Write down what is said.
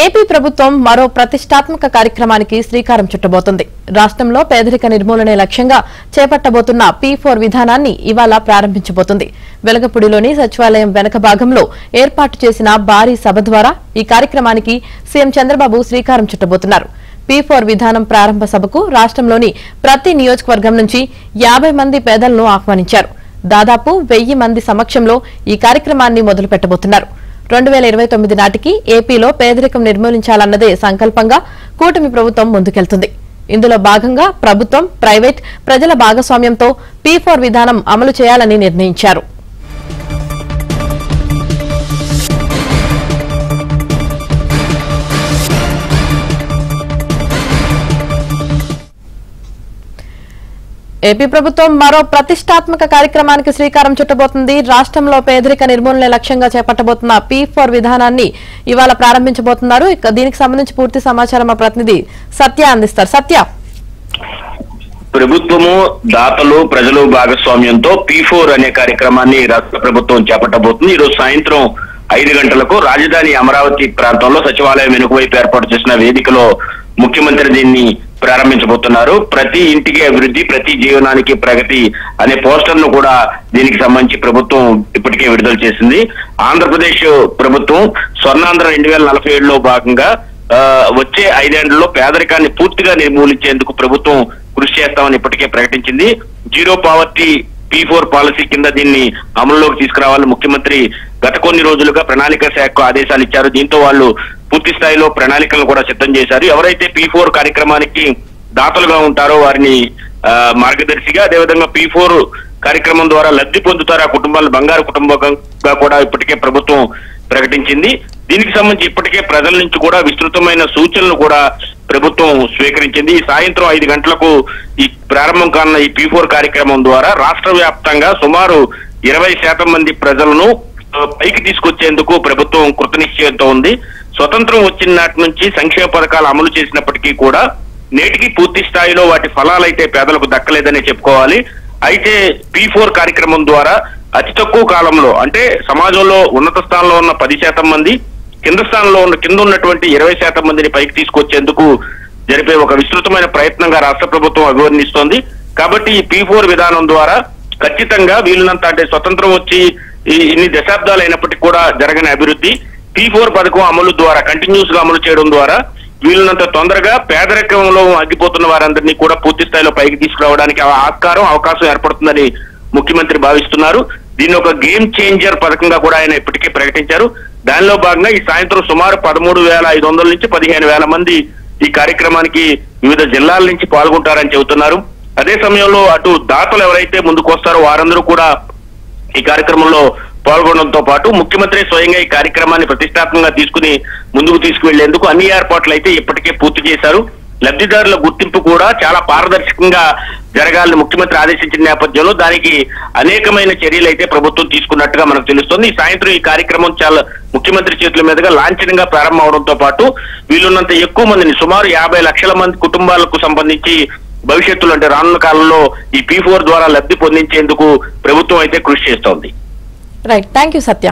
AP ప్రభుత్వం మరో ప్రతిష్టాత్మక కార్యక్రమానికి శ్రీకారం చుట్టబోతోంది. రాష్ట్రంలో పేదరిక నిర్మూలనే లక్ష్యంగా చేపట్టబోతున్న P4 విధానాన్ని ఇవాళ ప్రారంభించబోతోంది. వెలగపూడిలోని సచివాలయం వెనక భాగంలో ఏర్పాటు చేసిన భారీ సభ ద్వారా ఈ కార్యక్రమానికి సీఎం చంద్రబాబు శ్రీకారం చుట్టబోతున్నారు. P4 విధానం ప్రారంభ సభకు రాష్ట్రంలోని ప్రతి నియోజకవర్గం నుంచి 50 మంది పేదలను ఆహ్వానించారు. దాదాపు 1000 మంది సమక్షంలో ఈ కార్యక్రమాన్ని మొదలు పెట్టబోతున్నారు. 2029 నాటికి ఏపీలో పేదరికం నిర్మూలించాలన్నదే సంకల్పంగా కూటమి ప్రభుత్వం ముందుకెళ్తుంది. ఇందులో భాగంగా ప్రభుత్వం, ప్రైవేట్, ప్రజల భాగస్వామ్యంతో P4 విధానం అమలు చేయాలని నిర్ణయించారు. ఏపీ ప్రభుత్వం మరో ప్రతిష్టాత్మక కార్యక్రమానికి శ్రీకారం చుట్టబోతుంది. రాష్ట్రంలో పేదరిక నిర్మూలన లక్ష్యంగా చేపట్టబోతున్న P4 విధానాన్ని ఇవాళ ప్రారంభించబోతున్నారు. దీనికి సంబంధించి పూర్తి సమాచారం మా ప్రతినిధి సత్య అందిస్తారు. సత్య, ప్రభుత్వము, దాతలు, ప్రజలు భాగస్వామ్యంతో P4 అనే కార్యక్రమాన్ని రాష్ట్ర ప్రభుత్వం చేపట్టబోతుంది. ఈరోజు సాయంత్రం 5 గంటలకు రాజధాని అమరావతి ప్రాంతంలో సచివాలయం వెనుకవైపు ఏర్పాటు చేసిన వేదికలో ముఖ్యమంత్రి దీన్ని ప్రారంభించబోతున్నారు. ప్రతి ఇంటికి అభివృద్ధి, ప్రతి జీవనానికి ప్రగతి అనే పోస్టర్ ను కూడా దీనికి సంబంధించి ప్రభుత్వం ఇప్పటికే విడుదల చేసింది. ఆంధ్రప్రదేశ్ ప్రభుత్వం స్వర్ణాంధ్ర 2047లో భాగంగా వచ్చే 5 ఏళ్లలో పేదరికాన్ని పూర్తిగా నిర్మూలించేందుకు ప్రభుత్వం కృషి చేస్తామని ఇప్పటికే ప్రకటించింది. జీరో పావర్టీ P4 పాలసీ కింద దీన్ని అమలులోకి తీసుకురావాలని ముఖ్యమంత్రి గత కొన్ని రోజులుగా ప్రణాళిక శాఖకు ఆదేశాలు ఇచ్చారు. దీంతో వాళ్ళు పూర్తి స్థాయిలో ప్రణాళికలను కూడా సిద్ధం చేశారు. ఎవరైతే P4 కార్యక్రమానికి దాతలుగా ఉంటారో వారిని మార్గదర్శిగా, అదేవిధంగా P4 కార్యక్రమం ద్వారా లబ్ధి పొందుతారు ఆ కుటుంబాలు బంగారు కుటుంబంగా కూడా ఇప్పటికే ప్రభుత్వం ప్రకటించింది. దీనికి సంబంధించి ఇప్పటికే ప్రజల నుంచి కూడా విస్తృతమైన సూచనలు కూడా ప్రభుత్వం స్వీకరించింది. ఈ సాయంత్రం 5 గంటలకు ఈ ప్రారంభం కానున్న ఈ P4 కార్యక్రమం ద్వారా రాష్ట్ర వ్యాప్తంగా సుమారు 20% మంది ప్రజలను పైకి తీసుకొచ్చేందుకు ప్రభుత్వం కృతనిశ్చయంతో ఉంది. స్వతంత్రం వచ్చిన నాటి నుంచి సంక్షేమ పథకాలు అమలు చేసినప్పటికీ కూడా నేటికి పూర్తి స్థాయిలో వాటి ఫలాలైతే పేదలకు దక్కలేదని చెప్పుకోవాలి. అయితే P4 కార్యక్రమం ద్వారా అతి తక్కువ కాలంలో, అంటే సమాజంలో ఉన్నత స్థానంలో ఉన్న 10% మంది, కింద ఉన్నటువంటి 20% మందిని పైకి తీసుకొచ్చేందుకు జరిపే ఒక విస్తృతమైన ప్రయత్నంగా రాష్ట్ర ప్రభుత్వం అభివర్ణిస్తోంది. కాబట్టి ఈ P4 విధానం ద్వారా ఖచ్చితంగా వీలునంత, అంటే స్వతంత్రం వచ్చి ఇన్ని దశాబ్దాలు అయినప్పటికీ కూడా జరగని అభివృద్ధి P4 పథకం అమలు ద్వారా కంటిన్యూస్ గా అమలు చేయడం ద్వారా వీలునంత తొందరగా పేదరికంలో అగ్గిపోతున్న వారందరినీ కూడా పూర్తి స్థాయిలో పైకి తీసుకురావడానికి అవకాశం ఏర్పడుతుందని ముఖ్యమంత్రి భావిస్తున్నారు. దీన్ని ఒక గేమ్ చేంజర్ పథకంగా కూడా ఆయన ఇప్పటికే ప్రకటించారు. దానిలో భాగంగా ఈ సాయంత్రం సుమారు 13,500 నుంచి 15,000 మంది ఈ కార్యక్రమానికి వివిధ జిల్లాల నుంచి పాల్గొంటారని చెబుతున్నారు. అదే సమయంలో అటు దాతలు ఎవరైతే ముందుకు వస్తారో వారందరూ కూడా ఈ కార్యక్రమంలో పాల్గొనడంతో పాటు ముఖ్యమంత్రి స్వయంగా ఈ కార్యక్రమాన్ని ప్రతిష్టాత్మకంగా తీసుకుని ముందుకు తీసుకువెళ్లేందుకు అన్ని ఏర్పాట్లు అయితే ఇప్పటికే పూర్తి చేశారు. లబ్ధిదారుల గుర్తింపు కూడా చాలా పారదర్శకంగా జరగాలని ముఖ్యమంత్రి ఆదేశించిన నేపథ్యంలో దానికి అనేకమైన చర్యలు అయితే ప్రభుత్వం తీసుకున్నట్టుగా మనకు తెలుస్తోంది. ఈ సాయంత్రం ఈ కార్యక్రమం చాలా ముఖ్యమంత్రి చేతుల మీదుగా లాంఛనంగా ప్రారంభం అవడంతో పాటు వీలున్నంత ఎక్కువ మందిని, సుమారు 50 లక్షల మంది కుటుంబాలకు సంబంధించి భవిష్యత్తులో, అంటే రానున్న కాలంలో ఈ P4 ద్వారా లబ్ధి పొందించేందుకు ప్రభుత్వం అయితే కృషి చేస్తోంది. Right, thank you Satya.